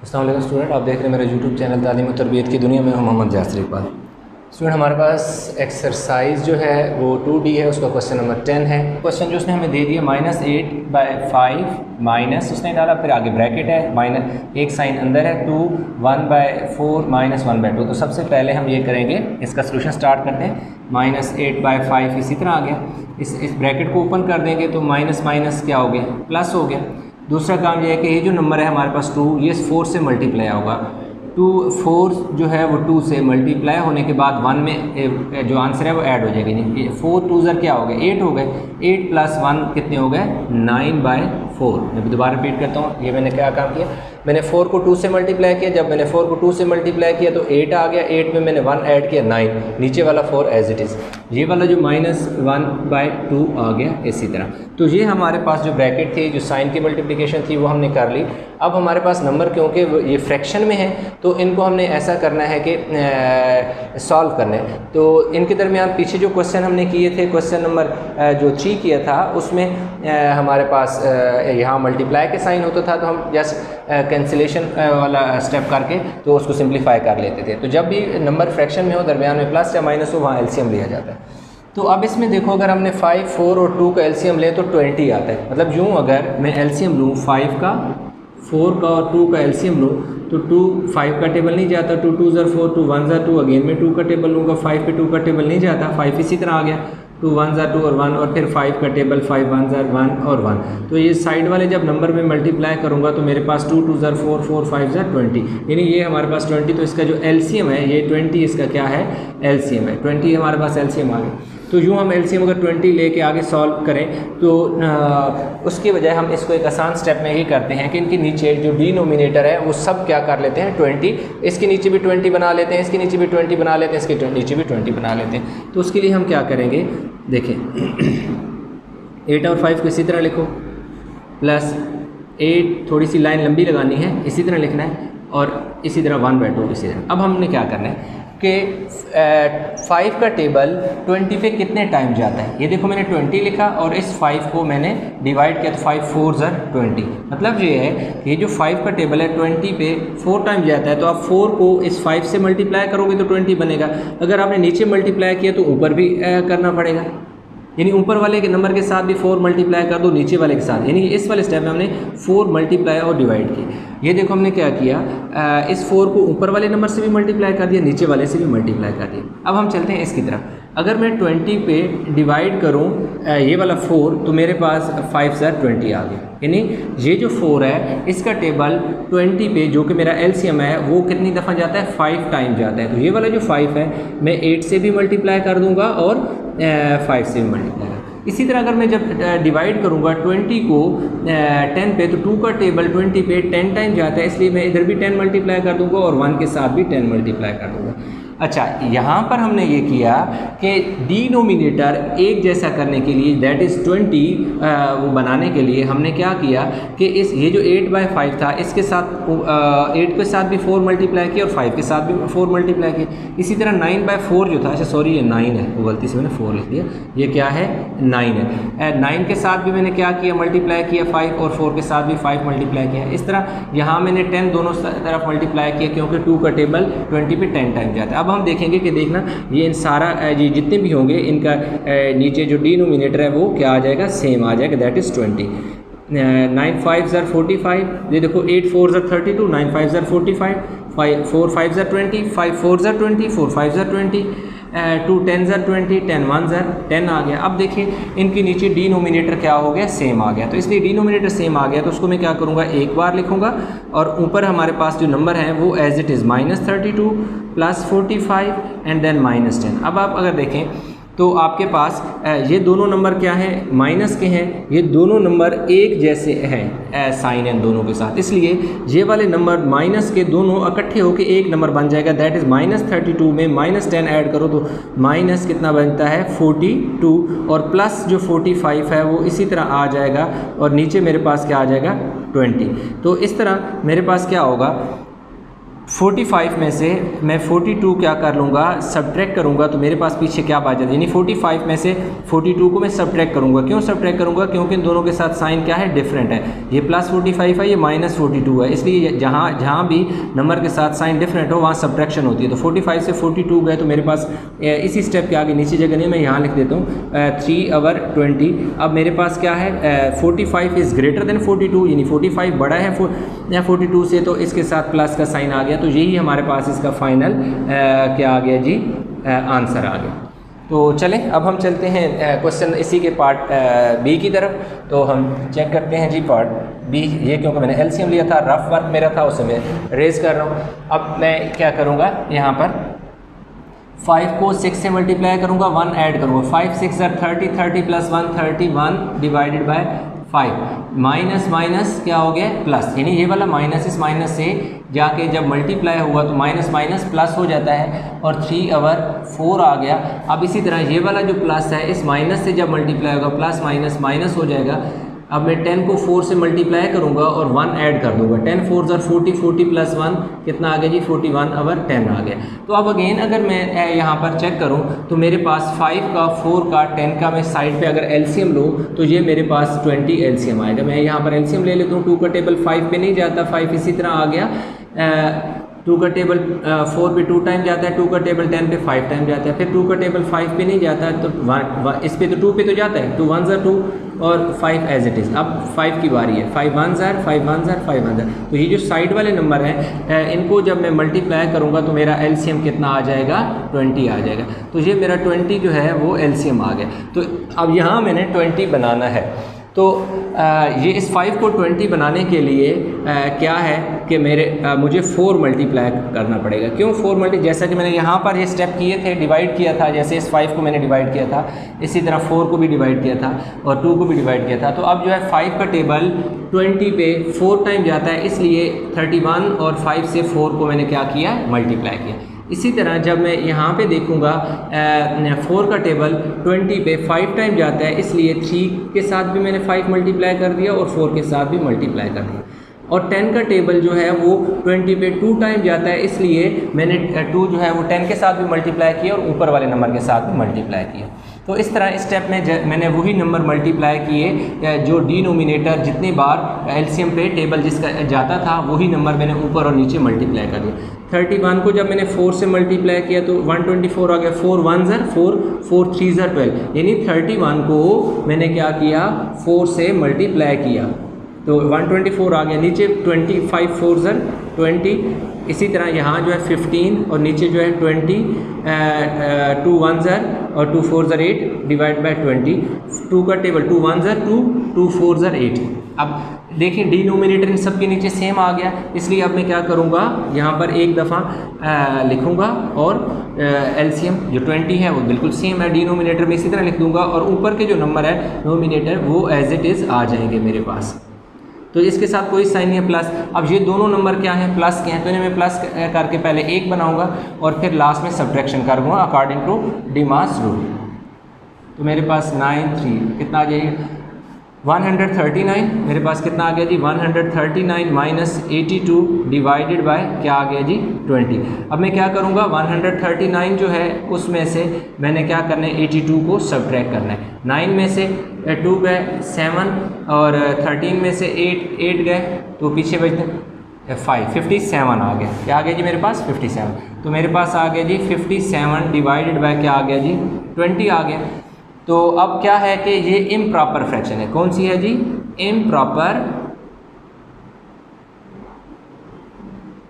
अस्सलाम वालेकुम स्टूडेंट, आप देख रहे हैं मेरा यूट्यूब चैनल तालीम और तरबियत की दुनिया में। हम मोहम्मद जासर इकबाल। स्टूडेंट, हमारे पास एक्सरसाइज जो है वो 2D है, उसका क्वेश्चन नंबर 10 है। क्वेश्चन जो उसने हमें दे दिया -8/5 माइनस उसने डाला, फिर आगे ब्रैकेट है, माइनस एक साइन अंदर है, 2 1/4 -1/2। तो सबसे पहले हम ये करेंगे, इसका सोल्यूशन स्टार्ट करते हैं। -8/5 इसी तरह आ गया, इस ब्रैकेट को ओपन कर देंगे तो माइनस माइनस क्या हो गया, प्लस हो गया। दूसरा काम यह है कि ये जो नंबर है हमारे पास 2, ये 4 से मल्टीप्लाई होगा। 4 जो है वो 2 से मल्टीप्लाई होने के बाद 1 में जो आंसर है वो ऐड हो जाएगी। नहीं, 4 2 क्या हो गए, 8 हो गए। 8 + 1 कितने हो गए, 9/4। मैं दोबारा रिपीट करता हूँ, ये मैंने क्या काम किया, मैंने 4 को 2 से मल्टीप्लाई किया। जब मैंने 4 को 2 से मल्टीप्लाई किया तो 8 आ गया, 8 में मैंने 1 ऐड किया, 9, नीचे वाला 4 एज इट इज़। ये वाला जो -1/2 आ गया इसी तरह। तो ये हमारे पास जो ब्रैकेट थी, जो साइन की मल्टीप्लिकेशन थी, वो हमने कर ली। अब हमारे पास नंबर, क्योंकि ये फ्रैक्शन में है, तो इनको हमने ऐसा करना है कि सॉल्व करना है। तो इनके दरमियान पीछे जो क्वेश्चन हमने किए थे, क्वेश्चन नंबर जो 3 किया था, उसमें हमारे पास यहाँ मल्टीप्लाई के साइन होता था, तो हम जस्ट कैंसिलेशन वाला स्टेप करके तो उसको सिंप्लीफाई कर लेते थे। तो जब भी नंबर फ्रैक्शन में हो, दरमियान में प्लस या माइनस हो, वहाँ एलसीएम लिया जाता है। तो अब इसमें देखो, अगर हमने 5, 4 और 2 का एलसीएम ले तो 20 आता है। मतलब यूँ अगर मैं एलसीएम लूँ 5 का, 4 का और 2 का एलसीएम लूँ तो 2 5 का टेबल नहीं जाता, 2 2 ज़ा 4, 2 1 ज़ा 2। अगेन मैं 2 का टेबल लूँगा, 5 पे 2 का टेबल नहीं जाता, 5 इसी तरह आ गया, 2 1 ज़ा 2 और 1, और फिर 5 का टेबल 5 1 ज़ा 1 और 1। तो ये साइड वाले जब नंबर में मल्टीप्लाई करूँगा तो मेरे पास 2 2 ज़ा 4, 4 5 ज़ा 20, यानी ये हमारे पास 20। तो इसका जो एलसीएम है ये 20, इसका क्या है, एलसीएम है 20, हमारे पास एलसीएम आ गया। तो यूँ हम एलसीएम अगर 20 लेके आगे सॉल्व करें तो उसकी बजाय हम इसको एक आसान स्टेप में ही करते हैं कि इनके नीचे जो डिनोमिनेटर है वो सब क्या कर लेते हैं, 20। इसके नीचे भी 20 बना लेते हैं, इसके नीचे भी 20 बना लेते हैं, इसके नीचे भी 20 बना लेते हैं। तो उसके लिए हम क्या करेंगे, देखें 8 और 5 को इसी तरह लिखो, +8 थोड़ी सी लाइन लंबी लगानी है, इसी तरह लिखना है, और इसी तरह 1/2 इसी तरह। अब हमने क्या करना है कि 5 का टेबल 20 पे कितने टाइम जाता है, ये देखो मैंने 20 लिखा और इस 5 को मैंने डिवाइड किया, तो 5 4 ज़ा 20। मतलब ये है कि ये जो 5 का टेबल है 20 पे 4 टाइम जाता है। तो आप 4 को इस 5 से मल्टीप्लाई करोगे तो 20 बनेगा। अगर आपने नीचे मल्टीप्लाई किया तो ऊपर भी करना पड़ेगा, यानी ऊपर वाले के नंबर के साथ भी 4 मल्टीप्लाई कर दो, नीचे वाले के साथ, यानी इस वाले स्टेप में हमने 4 मल्टीप्लाई और डिवाइड की। ये देखो हमने क्या किया, इस 4 को ऊपर वाले नंबर से भी मल्टीप्लाई कर दिया, नीचे वाले से भी मल्टीप्लाई कर दिया। अब हम चलते हैं इसकी तरफ। अगर मैं 20 पे डिवाइड करूँ ये वाला 4, तो मेरे पास 5 ज़ा 20 आ गया। यानी ये जो 4 है इसका टेबल 20 पे, जो कि मेरा एलसीएम है, वो कितनी दफ़ा जाता है, 5 टाइम जाता है। तो ये वाला जो 5 है मैं 8 से भी मल्टीप्लाई कर दूँगा और 5 से भी मल्टीप्लाई कर। इसी तरह अगर मैं जब डिवाइड करूँगा 20 को 10 पे, तो 2 का टेबल 20 पे 10 टाइम जाता है, इसलिए मैं इधर भी 10 मल्टीप्लाई कर दूँगा और 1 के साथ भी 10 मल्टीप्लाई कर दूँगा। अच्छा, यहाँ पर हमने ये किया कि डिनोमिनेटर एक जैसा करने के लिए, दैट इज़ 20, वो बनाने के लिए हमने क्या किया कि ये जो 8/5 था, इसके साथ 8 के साथ भी 4 मल्टीप्लाई किया और 5 के साथ भी 4 मल्टीप्लाई किया। इसी तरह 9/4 जो था, अच्छा सॉरी ये 9 है, वो गलती से मैंने 4 लिख दिया, ये क्या है, 9 है। 9 के साथ भी मैंने क्या किया, मल्टीप्लाई किया 5, और 4 के साथ भी 5 मल्टीप्लाई किया। इस तरह यहाँ मैंने 10 दोनों तरफ मल्टीप्लाई किया, क्योंकि 2 का टेबल 20 पे 10 टाइम जाता है। अब हम देखेंगे कि देखना ये इन सारा ये जितने भी होंगे इनका नीचे जो डिनोमिनेटर है वो क्या आ जाएगा, सेम आ जाएगा, दैट इज़ 20। 9 5 ज़ा 45, ये देखो 8 4 ज़ा 32, 9 5 ज़ा 45, 4 5 ज़ा 20, 5 4 ज़ा 20, 4 5 ज़ा 20, 2 10 ज़ा 20, 10 1 ज़ा 10 आ गया। अब देखिए इनके नीचे डिनोमिनेटर क्या हो गया, सेम आ गया। तो इसलिए डिनोमिनेटर सेम आ गया, तो उसको मैं क्या करूँगा, एक बार लिखूँगा, और ऊपर हमारे पास जो नंबर है वो as it is -32 + 45 and then -10। अब आप अगर देखें तो आपके पास ये दोनों नंबर क्या हैं, माइनस के हैं। ये दोनों नंबर एक जैसे हैं, साइन है दोनों के साथ, इसलिए ये वाले नंबर माइनस के दोनों इकट्ठे होकर एक नंबर बन जाएगा, दैट इज़ -32 में -10 ऐड करो तो माइनस कितना बनता है, 42, और प्लस जो 45 है वो इसी तरह आ जाएगा, और नीचे मेरे पास क्या आ जाएगा, 20। तो इस तरह मेरे पास क्या होगा, 45 में से मैं 42 क्या कर लूँगा, सब्ट्रैक्ट करूँगा, तो मेरे पास पीछे क्या बच जाता है, यानी 45 में से 42 को मैं सब्ट्रैक्ट करूँगा। क्यों सब्ट्रैक्ट करूँगा, क्योंकि इन दोनों के साथ साइन क्या है, डिफरेंट है। ये +45 है, ये -42 है, इसलिए जहाँ भी नंबर के साथ साइन डिफरेंट हो वहाँ सब्ट्रैक्शन होती है। तो 45 से 42 गए तो मेरे पास इसी स्टेप के आगे नीचे जगह नहीं, मैं यहाँ लिख देता हूँ 3/20। अब मेरे पास क्या है, 45 इज़ ग्रेटर देन 42, यानी 45 बड़ा है 42 से, तो इसके साथ प्लस का साइन आ गया। तो यही हमारे पास इसका फाइनल क्या आ गया जी, आंसर आ गया। तो चलें अब हम चलते हैं क्वेश्चन इसी के पार्ट बी की तरफ। तो हम चेक करते हैं जी पार्ट बी। ये क्योंकि मैंने एलसीएम लिया था, रफ वर्क मेरा था, उसे मैं रेज कर रहा हूँ। अब मैं क्या करूँगा, यहाँ पर 5 को 6 से मल्टीप्लाई करूँगा, 1 ऐड करूँगा, 5 6 30, 30 + 1 31 डिवाइडेड बाय 5, माइनस माइनस क्या हो गया, प्लस, यानी ये वाला माइनस इस माइनस से जाके जब मल्टीप्लाई हुआ तो माइनस माइनस प्लस हो जाता है और 3/4 आ गया। अब इसी तरह ये वाला जो प्लस है इस माइनस से जब मल्टीप्लाई होगा प्लस माइनस माइनस हो जाएगा। अब मैं 10 को 4 से मल्टीप्लाई करूंगा और 1 ऐड कर दूंगा, 10 4 40, 40 + 1 कितना आ गया जी, 41/10 आ गया। तो अब अगेन अगर मैं यहाँ पर चेक करूँ तो मेरे पास 5 का 4 का 10 का मैं साइड पे अगर एलसीएम लूँ तो ये मेरे पास 20 एलसीएम आएगा। मैं यहाँ पर एलसीएम ले लेता हूँ, 2 का टेबल 5 पे नहीं जाता, 5 इसी तरह आ गया, 2 का टेबल 4 पे 2 टाइम जाता है, 2 का टेबल 10 पे 5 टाइम जाता है, फिर 2 का टेबल 5 पे नहीं जाता है तो इस पे तो 2 पे तो जाता है, 2 1 2 और 5 एज इट इज़। अब 5 की बारी है, 5 1 5 1 5 1। तो ये जो साइड वाले नंबर हैं इनको जब मैं मल्टीप्लाई करूँगा तो मेरा एलसीएम कितना आ जाएगा, 20 आ जाएगा। तो ये मेरा 20 जो है वो एलसीएम आ गया। तो अब यहाँ मैंने 20 बनाना है। तो ये इस 5 को 20 बनाने के लिए क्या है कि मुझे 4 मल्टीप्लाई करना पड़ेगा। क्यों 4 मल्टी, जैसा कि मैंने यहाँ पर ये स्टेप किए थे, डिवाइड किया था, जैसे इस 5 को मैंने डिवाइड किया था इसी तरह 4 को भी डिवाइड किया था और 2 को भी डिवाइड किया था। तो अब जो है 5 का टेबल 20 पे 4 टाइम जाता है, इसलिए 31 और 5 से 4 को मैंने क्या किया, मल्टीप्लाई किया। इसी तरह जब मैं यहाँ पे देखूँगा 4 का टेबल 20 पे 5 टाइम जाता है, इसलिए 3 के साथ भी मैंने 5 मल्टीप्लाई कर दिया और 4 के साथ भी मल्टीप्लाई कर दिया। और 10 का टेबल जो है वो 20 पे 2 टाइम जाता है, इसलिए मैंने 2 जो है वो 10 के साथ भी मल्टीप्लाई किया और ऊपर वाले नंबर के साथ भी मल्टीप्लाई किया। तो इस तरह स्टेप में मैंने वही नंबर मल्टीप्लाई किए जो डिनोमिनेटर जितनी बार एलसीएम पे टेबल जिसका जाता था वही नंबर मैंने ऊपर और नीचे मल्टीप्लाई कर दिया। 31 को जब मैंने 4 से मल्टीप्लाई किया तो 124 आ गया, 4 1 4 4 3 12, यानी 31 को मैंने क्या किया, 4 से मल्टीप्लाई किया तो 124 आ गया। नीचे 25 4 20, इसी तरह यहाँ जो है 15 और नीचे जो है 20, 2 1 और 2 4 8 डिवाइड बाय 20। 2 का टेबल 2 1 2 2 4 8। अब देखिए डिनोमिनेटर इन सब के नीचे सेम आ गया, इसलिए अब मैं क्या करूँगा, यहाँ पर एक दफ़ा लिखूँगा और एलसीएम जो 20 है वो बिल्कुल सेम है, डिनोमिनेटर में इसी तरह लिख दूँगा और ऊपर के जो नंबर है नोमिनेटर वो एज इट इज़ आ जाएंगे मेरे पास। तो इसके साथ कोई साइन नहीं है प्लस। अब ये दोनों नंबर क्या हैं, प्लस के हैं, तो इन्हें मैं प्लस करके पहले 1 बनाऊंगा और फिर लास्ट में सब्ट्रैक्शन करूँगा अकॉर्डिंग टू डिमास रूल। तो मेरे पास 9 3 कितना आ जाएगा, 139। मेरे पास कितना आ गया जी, 139 माइनस 82 डिवाइडेड बाय क्या आ गया जी, 20। अब मैं क्या करूँगा, 139 जो है उसमें से मैंने क्या करना है, 82 को सब्ट्रैक्ट करना है। 9 में से 2 गए 7 और 13 में से 8 गए तो पीछे बचते 5, 57 आ गया। क्या आ गया जी मेरे पास, 57। तो मेरे पास आ गया जी 57 डिवाइडेड बाय क्या आ गया जी, 20 आ गया। तो अब क्या है कि ये इम्प्रॉपर फ्रैक्शन है, कौन सी है जी,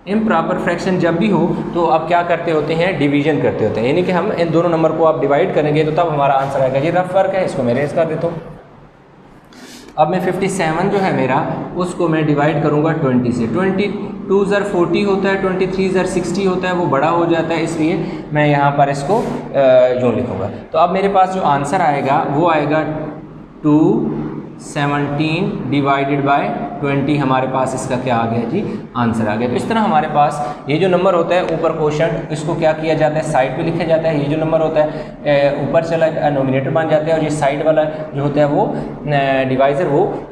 इम्प्रॉपर फ्रैक्शन जब भी हो तो अब क्या करते होते हैं, डिवीजन करते होते हैं, यानी कि हम इन दोनों नंबर को आप डिवाइड करेंगे तो तब हमारा आंसर आएगा। ये रफ वर्क है, इसको मैं रेज कर देता हूँ। अब मैं 57 जो है मेरा उसको मैं डिवाइड करूँगा 20 से। 22 40 होता है, 23 60 होता है, वो बड़ा हो जाता है, इसलिए मैं यहाँ पर इसको यूँ लिखूँगा। तो अब मेरे पास जो आंसर आएगा वो आएगा 2 17 डिवाइडेड बाय 20 हमारे पास इसका क्या आ गया जी, आंसर आ गया। तो इस तरह हमारे पास ये जो नंबर होता है ऊपर क्वोशंट, इसको क्या किया जाता है, साइड पे लिखा जाता है। ये जो नंबर होता है ऊपर चला नोमिनेटर बन जाता है, और ये साइड वाला जो होता है वो डिवाइज़र वो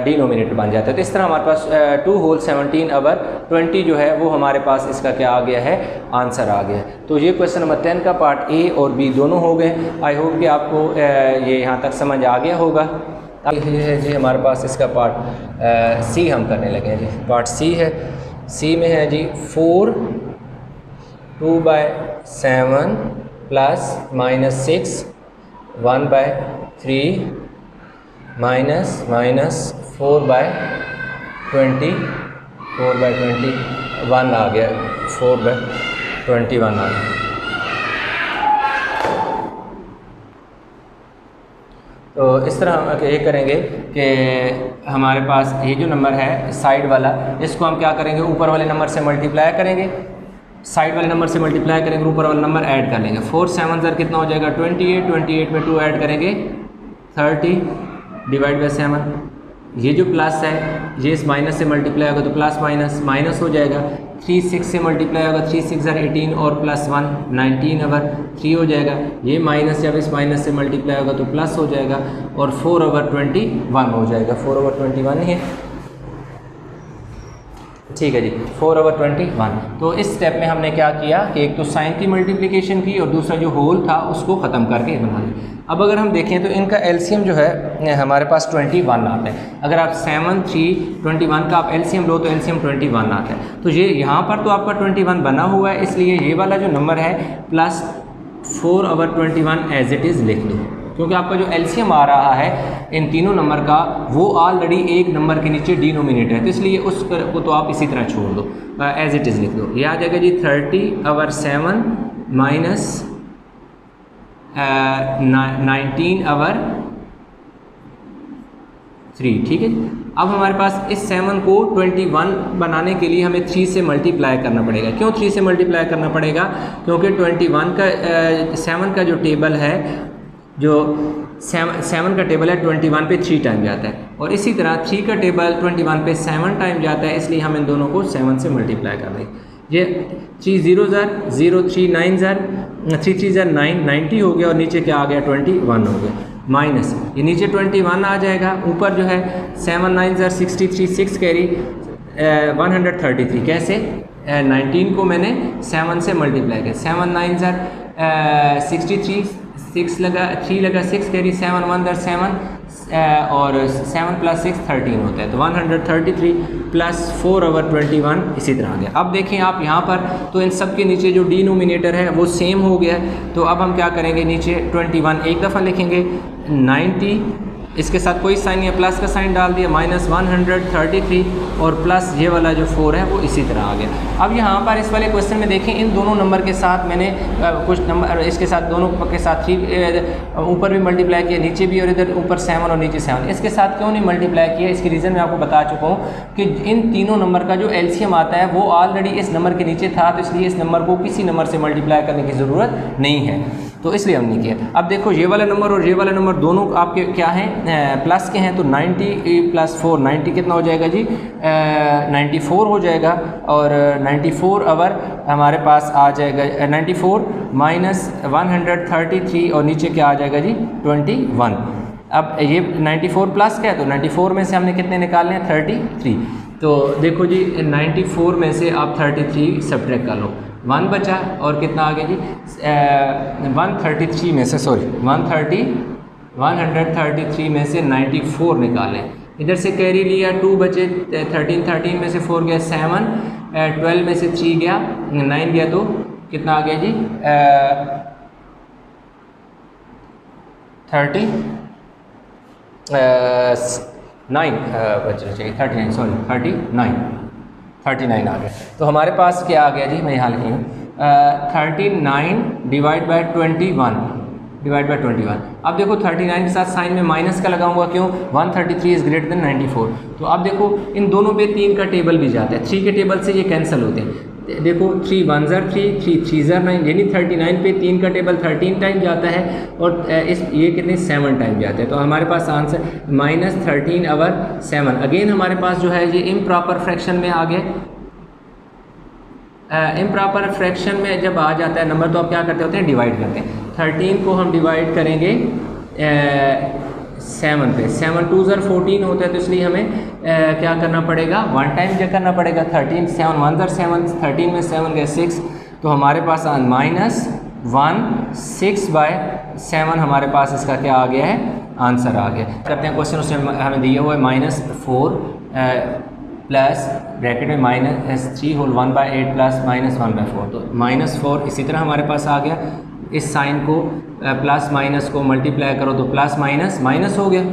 डिनोमिनेटर बन जाता है। तो इस तरह हमारे पास 2 होल 17 ओवर 20 जो है वो हमारे पास इसका क्या आ गया है, आंसर आ गया। तो ये क्वेश्चन नंबर 10 का पार्ट ए और बी दोनों हो गए। आई होप कि आपको ये यहाँ तक समझ आ गया होगा। अब ये है जी हमारे पास इसका पार्ट सी हम करने लगे हैं जी। पार्ट सी है, सी में है जी 4 2/7 प्लस -6 1/3 माइनस 4/20 4/21 आ गया, 4/21 आ गया। तो इस तरह हम ये करेंगे कि हमारे पास ये जो नंबर है साइड वाला, इसको हम क्या करेंगे, ऊपर वाले नंबर से मल्टीप्लाई करेंगे, साइड वाले नंबर से मल्टीप्लाई करेंगे, ऊपर वाला नंबर ऐड कर लेंगे। 4 7 ज़र कितना हो जाएगा 28, 28 में 2 ऐड करेंगे 30 डिवाइड बाई 7। ये जो प्लस है ये इस माइनस से मल्टीप्लाई होगा तो प्लस माइनस माइनस हो जाएगा। 3 6 से मल्टीप्लाई होगा, 3 6 ज़र 18 और प्लस 1 19 ओवर 3 हो जाएगा। ये माइनस जब इस माइनस से मल्टीप्लाई होगा तो प्लस हो जाएगा, और 4/21 हो जाएगा। 4/21 ही है, ठीक है जी, 4/21। तो इस स्टेप में हमने क्या किया कि एक तो साइन की मल्टीप्लिकेशन की और दूसरा जो होल था उसको ख़त्म करके बना लिया। अब अगर हम देखें तो इनका एलसीएम जो है हमारे पास 21 आता है। अगर आप 7 3 21 का आप एलसीएम लो तो एलसीएम 21 आता है। तो ये यहाँ पर तो आपका 21 बना हुआ है, इसलिए ये वाला जो नंबर है प्लस 4/21 एज इट इज़ लिख लो, क्योंकि आपका जो एलसीएम आ रहा है इन तीनों नंबर का वो ऑलरेडी एक नंबर के नीचे डिनोमिनेटर है, तो इसलिए उसको तो आप इसी तरह छोड़ दो, एज इट इज़ लिख दो। ये आ जाएगा जी 30/7 माइनस 19/3, ठीक है। अब हमारे पास इस 7 को 21 बनाने के लिए हमें 3 से मल्टीप्लाई करना पड़ेगा। क्यों 3 से मल्टीप्लाई करना पड़ेगा, क्योंकि 21 का 7 का जो टेबल है, जो 7 का टेबल है 21 पे 3 टाइम जाता है, और इसी तरह 3 का टेबल 21 पे 7 टाइम जाता है, इसलिए हम इन दोनों को 7 से मल्टीप्लाई कर देंगे। ये 3 0 ज़र 0 3 9 ज़र 3 3 ज़र 9 90 हो गया, और नीचे क्या आ गया 21 हो गया, माइनस ये नीचे 21 आ जाएगा, ऊपर जो है 7 9 ज़र 63 6 कैरी 133। कैसे 19 को मैंने 7 से मल्टीप्लाई किया, 7 9 ज़र 63 6 लगा 3 लगा 6 कैरी 7 1 ज़र 7 और 7 + 6 13 होता है, तो 133 प्लस 4/21 इसी तरह आ गया। अब देखें आप यहाँ पर तो इन सब के नीचे जो डिनोमिनेटर है वो सेम हो गया है, तो अब हम क्या करेंगे, नीचे 21 एक दफ़ा लिखेंगे, 90 इसके साथ कोई साइन या प्लस का साइन डाल दिया, माइनस 133 और प्लस ये वाला जो 4 है वो इसी तरह आ गया। अब यहाँ पर इस वाले क्वेश्चन में देखें, इन दोनों नंबर के साथ मैंने कुछ नंबर इसके साथ दोनों के साथ 3 ऊपर भी मल्टीप्लाई किया, नीचे भी, और इधर ऊपर 7 और नीचे 7। इसके साथ क्यों नहीं मल्टीप्लाई किया, इसकी रीज़न मैं आपको बता चुका हूँ कि इन तीनों नंबर का जो एलसीएम आता है वो ऑलरेडी इस नंबर के नीचे था, तो इसलिए इस नंबर को किसी नंबर से मल्टीप्लाई करने की ज़रूरत नहीं है, तो इसलिए हमने किया। अब देखो ये वाला नंबर और ये वाला नंबर दोनों आपके क्या हैं, प्लस के हैं, तो 90 + 4 90 कितना हो जाएगा जी 94 हो जाएगा, और 94 ओवर हमारे पास आ जाएगा 94 माइनस 133 और नीचे क्या आ जाएगा जी 21। अब ये 94 प्लस क्या है, तो 94 में से हमने कितने निकालने हैं 33, तो देखो जी 94 में से आप 33 सब्ट्रैक्ट कर लो, 1 बचा, और कितना आ गया जी 133 में से 133 में से 94 निकालें, इधर से कैरी लिया 2 बचे, 13 में से 4 गया 7, 12 में से 3 गया 9 गया, तो कितना आ गया जी 39 बचना चाहिए 39 आ गया। तो हमारे पास क्या आ गया जी, मैं यहाँ लिखी हूँ 39 डिवाइड बाय 21। अब देखो 39 के साथ साइन में माइनस का लगाऊंगा, क्यों 133 इज़ ग्रेटर देन 94। तो अब देखो इन दोनों पे 3 का टेबल भी जाता है, 3 के टेबल से ये कैंसिल होते हैं, देखो 3 1 ज़र 3 3 3 ज़र 9, यानी 39 पे 3 का टेबल 13 टाइम जाता है और इस ये कितने 7 टाइम जाते हैं। तो हमारे पास आंसर -13/7। अगेन हमारे पास जो है ये इम्प्रॉपर फ्रैक्शन में आ गया। इम्प्रॉपर फ्रैक्शन में जब आ जाता है नंबर तो आप क्या करते होते हैं, डिवाइड करते हैं। 13 को हम डिवाइड करेंगे 7 पे, 7 2 ज़र 14 होता है, तो इसलिए हमें क्या करना पड़ेगा, 1 टाइम क्या करना पड़ेगा। 13 7 1 ज़र 7, 13 में 7 गए 6, तो हमारे पास -1/6/7 हमारे पास इसका क्या आ गया है, आंसर आ गया। करते हैं क्वेश्चन, उसमें हमें दिया हुआ है -4 प्लस ब्रैकेट में -3 होल 1/8 प्लस -1/4, तो -4 इसी तरह हमारे पास आ गया। इस साइन को प्लस माइनस को मल्टीप्लाई करो तो प्लस माइनस माइनस हो गया,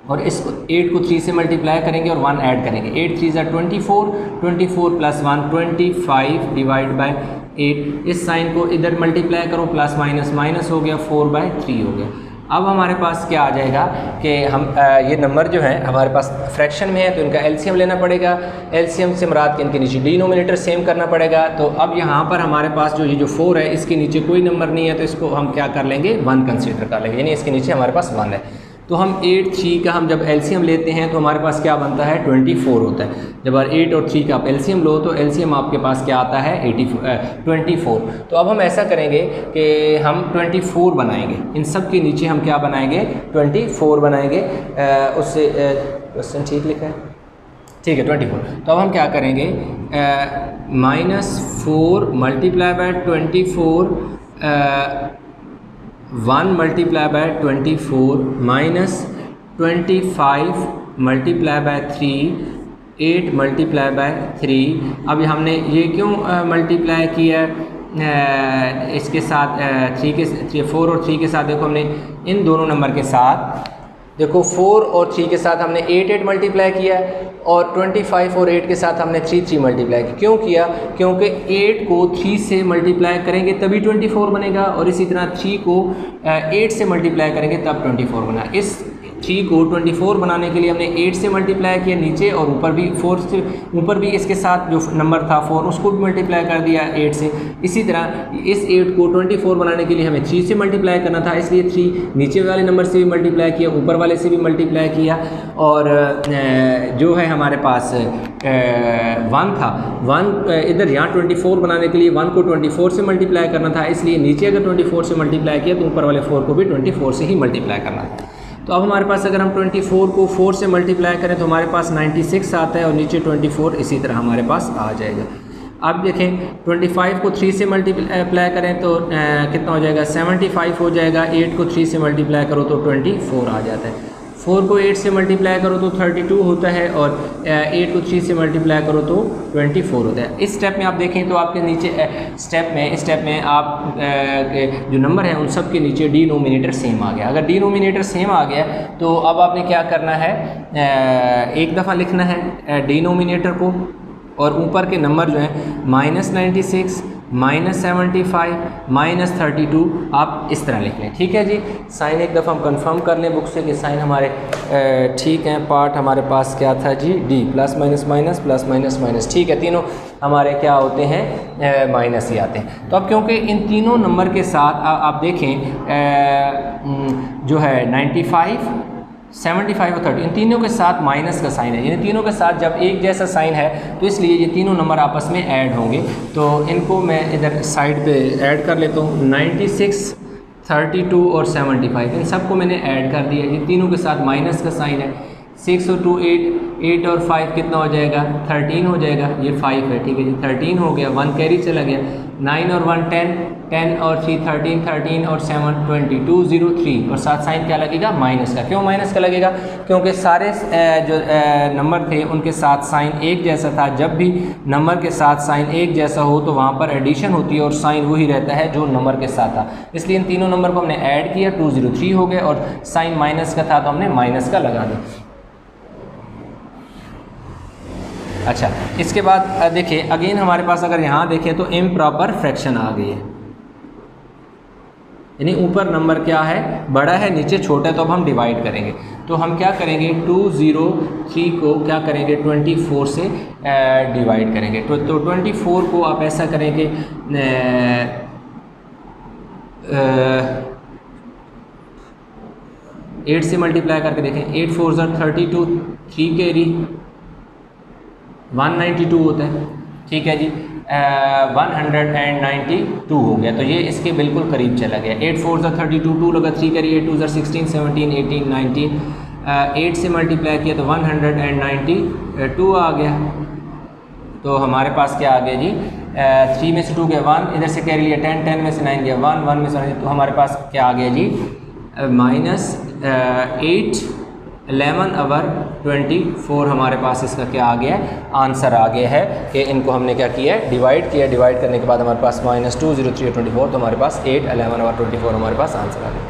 और इस 8 को 3 से मल्टीप्लाई करेंगे और 1 ऐड करेंगे। 8 3 ज़ा 24, 24 प्लस 1 25 डिवाइड बाई 8। इस साइन को इधर मल्टीप्लाई करो, प्लस माइनस माइनस हो गया, 4/3 हो गया। अब हमारे पास क्या आ जाएगा कि हम ये नंबर जो है हमारे पास फ्रैक्शन में है तो इनका एलसीएम लेना पड़ेगा। एलसीएम से मुराद के इनके नीचे डिनोमिनेटर सेम करना पड़ेगा। तो अब यहाँ पर हमारे पास जो ये जो 4 है इसके नीचे कोई नंबर नहीं है, तो इसको हम क्या कर लेंगे, 1 कंसीडर कर लेंगे, यानी इसके नीचे हमारे पास 1 है। तो हम 8 3 का हम जब एलसीएम लेते हैं तो हमारे पास क्या बनता है, 24 होता है। जब 8 और 3 का आप एलसीएम लो तो एलसीएम आपके पास क्या आता है, 24। तो अब हम ऐसा करेंगे कि हम 24 बनाएंगे, इन सब के नीचे हम क्या बनाएंगे, 24 बनाएंगे। उससे क्वेश्चन ठीक लिखा है, ठीक है 24। तो अब हम क्या करेंगे, -4 multiply by 24 1 multiply by 24 minus 25 multiply by 3 8 multiply by 3। अब हमने ये क्यों मल्टीप्लाई किया इसके साथ 4 और 3 के साथ, देखो हमने इन दोनों नंबर के साथ, देखो 4 और 3 के साथ हमने 8 मल्टीप्लाई किया और 25 और 8 के साथ हमने 3 मल्टीप्लाई किया। क्यों किया, क्योंकि 8 को 3 से मल्टीप्लाई करेंगे तभी 24 बनेगा, और इसी तरह 3 को 8 से मल्टीप्लाई करेंगे तब 24 बना। इस 3 को 24 बनाने के लिए हमने 8 से मल्टीप्लाई किया नीचे, और ऊपर भी 4 से, ऊपर भी इसके साथ जो नंबर था 4 उसको भी मल्टीप्लाई कर दिया 8 से। इसी तरह इस 8 को 24 बनाने के लिए हमें 3 से मल्टीप्लाई करना था, इसलिए 3 नीचे वाले नंबर से भी मल्टीप्लाई किया, ऊपर वाले से भी मल्टीप्लाई किया, और जो है हमारे पास 1 था, 1 इधर यहाँ 24 बनाने के लिए 1 को 24 से मल्टीप्लाई करना था, इसलिए नीचे अगर 24 से मल्टीप्लाई किया तो ऊपर वाले 4 को भी 24 से ही मल्टीप्लाई करना था। तो अब हमारे पास अगर हम 24 को 4 से मल्टीप्लाई करें तो हमारे पास 96 आता है, और नीचे 24 इसी तरह हमारे पास आ जाएगा। अब देखें 25 को 3 से मल्टीप्लाई करें तो कितना हो जाएगा, 75 हो जाएगा। 8 को 3 से मल्टीप्लाई करो तो 24 आ जाता है। 4 को 8 से मल्टीप्लाई करो तो 32 होता है, और 8 को 3 से मल्टीप्लाई करो तो 24 होता है। इस स्टेप में आप देखें तो आपके नीचे इस स्टेप में आप जो नंबर है उन सब के नीचे डिनोमिनेटर सेम आ गया। अगर डिनोमिनेटर सेम आ गया तो अब आपने क्या करना है, एक दफ़ा लिखना है डिनोमिनेटर को, और ऊपर के नंबर जो हैं -96 -75 -32 आप इस तरह लिख लें, ठीक है जी। साइन एक दफ़ा हम कंफर्म कर लें बुक से कि साइन हमारे ठीक हैं। पार्ट हमारे पास क्या था जी, d, plus minus minus plus minus minus, ठीक है, तीनों हमारे क्या होते हैं, माइनस ही आते हैं। तो अब क्योंकि इन तीनों नंबर के साथ आप देखें जो है 95 75 और 30 इन तीनों के साथ माइनस का साइन है, यानी तीनों के साथ जब एक जैसा साइन है तो इसलिए ये तीनों नंबर आपस में ऐड होंगे। तो इनको मैं इधर साइड पे ऐड कर लेता हूँ। 96 32 और 75 इन सबको मैंने ऐड कर दिया, ये तीनों के साथ माइनस का साइन है। 6 और 2 8 और 5 कितना हो जाएगा, 13 हो जाएगा, ये 5 है, ठीक है जी, 13 हो गया, 1 कैरी चला गया। 9 और 1 10 10 और 3 13 13 और 7 20 2 0 3, और साथ साइन क्या लगेगा, माइनस का। क्यों माइनस का लगेगा, क्योंकि सारे जो नंबर थे उनके साथ साइन एक जैसा था। जब भी नंबर के साथ साइन एक जैसा हो तो वहाँ पर एडिशन होती है और साइन वही रहता है जो नंबर के साथ था। इसलिए इन तीनों नंबर को हमने ऐड किया, 203 हो गए, और साइन माइनस का था तो हमने माइनस का लगा दिया। अच्छा, इसके बाद देखिए अगेन हमारे पास अगर यहाँ देखें तो इम्प्रॉपर फ्रैक्शन आ गई है। यानी ऊपर नंबर क्या है बड़ा है, नीचे छोटा है, तो अब हम डिवाइड करेंगे। तो हम क्या करेंगे 203 को क्या करेंगे 24 से डिवाइड करेंगे। तो 24 को आप ऐसा करेंगे 8 से मल्टीप्लाई करके देखें, 8 4 32, 3 कैरी 192 होता है, ठीक है जी। 192 हो गया, तो ये इसके बिल्कुल करीब चला गया। 8 4 32, 2 लगा, 3 करिए, 8 2 16 17 18 19, 8 से मल्टीप्लाई किया तो 192 आ गया। तो हमारे पास क्या आ गया जी 3 में से 2 गया 1, इधर से कैरी लिया 10, 10 में से 9 गया 1, 1 में से, तो हमारे पास क्या आ गया जी -8 11 और 24 हमारे पास इसका क्या आ गया है आंसर आ गया है कि इनको हमने क्या किया है डिवाइड किया। डिवाइड करने के बाद हमारे पास -203 24, तो हमारे पास 8 11 और 24 हमारे पास आंसर आ गया।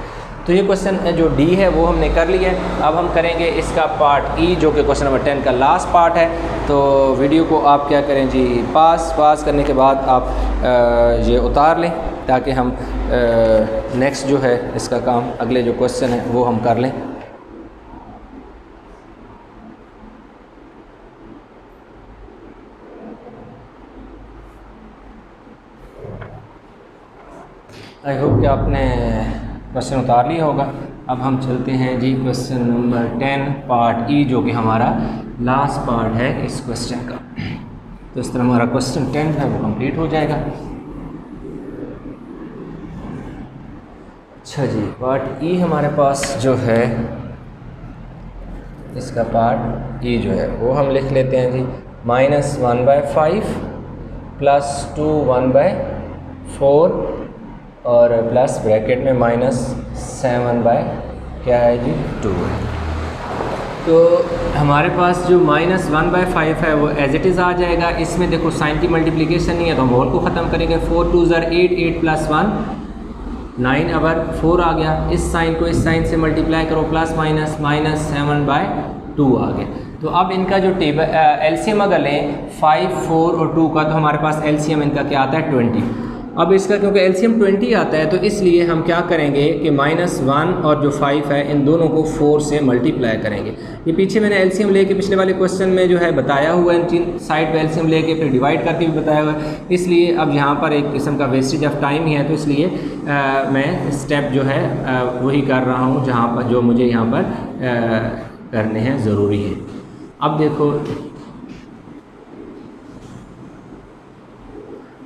तो ये क्वेश्चन जो डी है वो हमने कर लिया है। अब हम करेंगे इसका पार्ट ई जो कि क्वेश्चन नंबर 10 का लास्ट पार्ट है। तो वीडियो को आप क्या करें जी पास करने के बाद आप ये उतार लें ताकि हम नेक्स्ट जो है इसका काम अगले जो क्वेश्चन है वो हम कर लें। आई होप कि आपने क्वेश्चन उतार लिया होगा। अब हम चलते हैं जी क्वेश्चन नंबर 10 पार्ट ई जो कि हमारा लास्ट पार्ट है इस क्वेश्चन का। तो इस तरह हमारा क्वेश्चन 10 है वो कंप्लीट हो जाएगा। अच्छा जी पार्ट ई हमारे पास जो है इसका पार्ट ई जो है वो हम लिख लेते हैं जी -1/5 +2 1/4 और प्लस ब्रैकेट में -7 क्या है जी 2 है। तो हमारे पास जो -1/5 है वो एज इट इज़ आ जाएगा। इसमें देखो साइन की मल्टीप्लिकेशन नहीं है तो हम होल को ख़त्म करेंगे। 4 2 8 8 + 1 9 और 4 आ गया। इस साइन को इस साइन से मल्टीप्लाई करो प्लस माइनस -7/2 आ गया। तो अब इनका जो टेबल एलसीएम अगर लें 5 4 और 2 का तो हमारे पास एलसीएम इनका क्या आता है 20। अब इसका क्योंकि एलसीएम 20 आता है तो इसलिए हम क्या करेंगे कि -1 और जो 5 है इन दोनों को 4 से मल्टीप्लाई करेंगे। ये पीछे मैंने एलसीएम लेके पिछले वाले क्वेश्चन में जो है बताया हुआ है, इन तीन साइड पे एलसीएम लेके फिर डिवाइड करके भी बताया हुआ है। इसलिए अब यहाँ पर एक किस्म का वेस्टेज ऑफ टाइम ही है तो इसलिए मैं स्टेप जो है वही कर रहा हूँ जहाँ पर जो मुझे यहाँ पर करने हैं ज़रूरी है।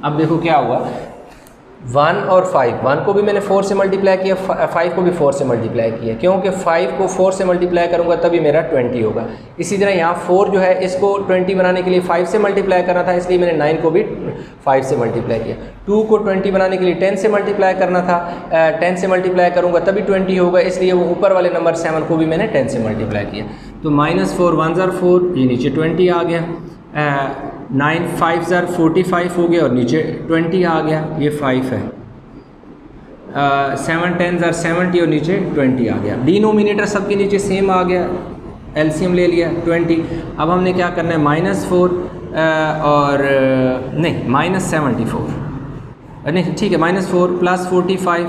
अब देखो क्या हुआ 1 और 5, 1 को भी मैंने 4 से मल्टीप्लाई किया, 5 को भी 4 से मल्टीप्लाई किया क्योंकि 5 को 4 से मल्टीप्लाई करूंगा तभी मेरा 20 होगा। इसी तरह यहाँ 4 जो है इसको 20 बनाने के लिए 5 से मल्टीप्लाई करना था इसलिए मैंने 9 को भी 5 से मल्टीप्लाई किया। 2 को 20 बनाने के लिए 10 से मल्टीप्लाई करना था, 10 से मल्टीप्लाई करूँगा तभी 20 होगा इसलिए वो ऊपर वाले नंबर 7 को भी मैंने 10 से मल्टीप्लाई किया। तो -4 1 4 ये नीचे 20 आ गया, 9 5 45 हो गया और नीचे 20 आ गया, ये 5 है। 7 10 70 और नीचे 20 आ गया। डिनोमिनेटर सबके नीचे सेम आ गया, एलसीएम ले लिया 20। अब हमने क्या करना है -4 और नहीं -74 नहीं ठीक है -4 + 45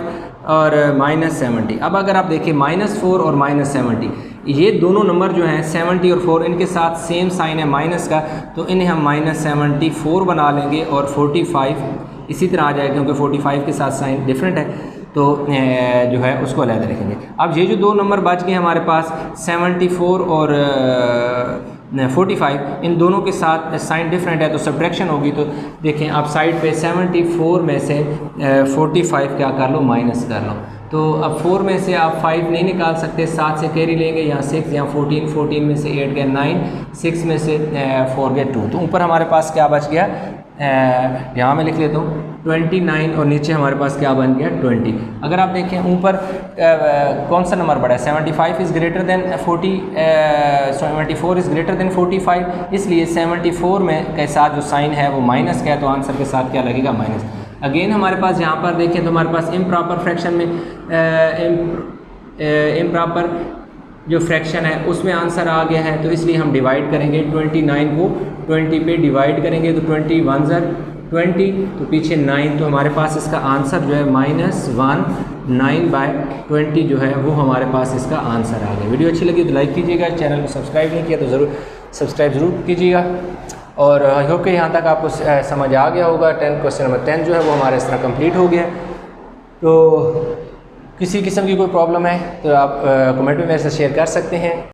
और -70। अब अगर आप देखिए -4 और -70 ये दोनों नंबर जो हैं 70 और 4 इनके साथ सेम साइन है माइनस का, तो इन्हें हम -74 बना लेंगे और 45 इसी तरह आ जाएगा क्योंकि 45 के साथ साइन डिफरेंट है तो जो है उसको अलग रखेंगे। अब ये जो दो नंबर बच गए हमारे पास 74 और 45 इन दोनों के साथ साइन डिफरेंट है तो सब्ट्रैक्शन होगी। तो देखें आप साइड पे 74 में से 45 क्या कर लो माइनस कर लो। तो अब 4 में से आप 5 नहीं निकाल सकते, 7 से कैरी लेंगे, यहाँ 6 यहाँ 14 14 में से 8 गया 9, 6 में से 4 गया 2। तो ऊपर हमारे पास क्या बच गया यहाँ मैं लिख लेता हूँ 29 और नीचे हमारे पास क्या बन गया 20। अगर आप देखें ऊपर कौन सा नंबर बड़ा है 75 is greater than 74 is greater than 45 इसलिए 74 में के साथ जो साइन है वो माइनस का है तो आंसर के साथ क्या लगेगा माइनस। अगेन हमारे पास यहाँ पर देखें तो हमारे पास इम्प्रॉपर फ्रैक्शन में इम्प्रॉपर जो फ्रैक्शन है उसमें आंसर आ गया है तो इसलिए हम डिवाइड करेंगे 29 को 20 पे डिवाइड करेंगे तो 20 1 ज़र 20, तो पीछे 9, तो हमारे पास इसका आंसर जो है -19/20 जो है वो हमारे पास इसका आंसर आ गया। वीडियो अच्छी लगी तो लाइक कीजिएगा, चैनल को सब्सक्राइब नहीं किया तो ज़रूर सब्सक्राइब ज़रूर कीजिएगा। और आई होप कि यहाँ तक आपको समझ आ गया होगा। क्वेश्चन नंबर 10 जो है वो हमारे इस तरह कंप्लीट हो गया। तो किसी किस्म की कोई प्रॉब्लम है तो आप कमेंट में मेरे से शेयर कर सकते हैं।